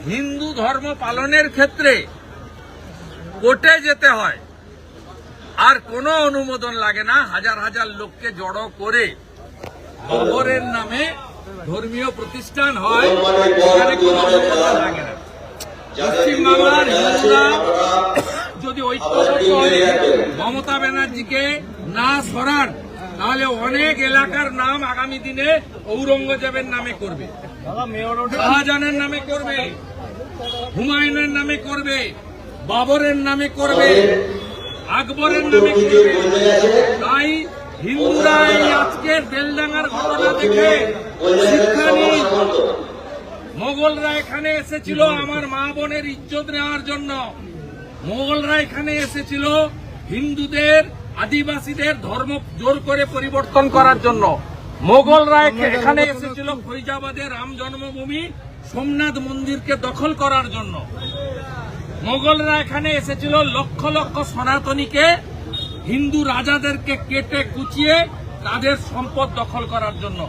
হিন্দু ধর্ম পালনের ক্ষেত্রে কোর্টে যেতে হয়, আর কোনো অনুমোদন লাগে না। হাজার হাজার লোককে জড়ো করে বাবরের নামে ধর্মীয় প্রতিষ্ঠান হয়, এখানে কোনো অনুমোদন লাগে না। পশ্চিমবাংলার হিন্দুরা যদি ঐক্যবদ্ধ হয়ে মমতা ব্যানার্জিকে না সরান, তাহলে অনেক এলাকার নাম আগামী দিনে ঔরঙ্গজেবের নামে করবে, শাহজাহানের নামে করবে, হুমায়ুনের নামে করবে, বাবরের নামে করবে, আকবরের নামে করবে। তাই হিন্দুরা এই আজকের বেলডাঙ্গার ঘটনা দেখে শিক্ষা নিন। মোগলরা এখানে এসেছিল আমার মা বোনের ইজ্জত নেওয়ার জন্য। মোগলরা এখানে এসেছিল হিন্দুদের, আদিবাসীদের ধর্ম জোর করে পরিবর্তন করার জন্য। মোগলরা এখানে এসেছিল ফৈজাবাদের রাম জন্মভূমি সোমনাথ মন্দিরকে দখল করার জন্য। মোগলরা এখানে এসেছিল লক্ষ লক্ষ সনাতনীকে, হিন্দু রাজাদেরকে কেটে কুচিয়ে তাদের সম্পদ দখল করার জন্য।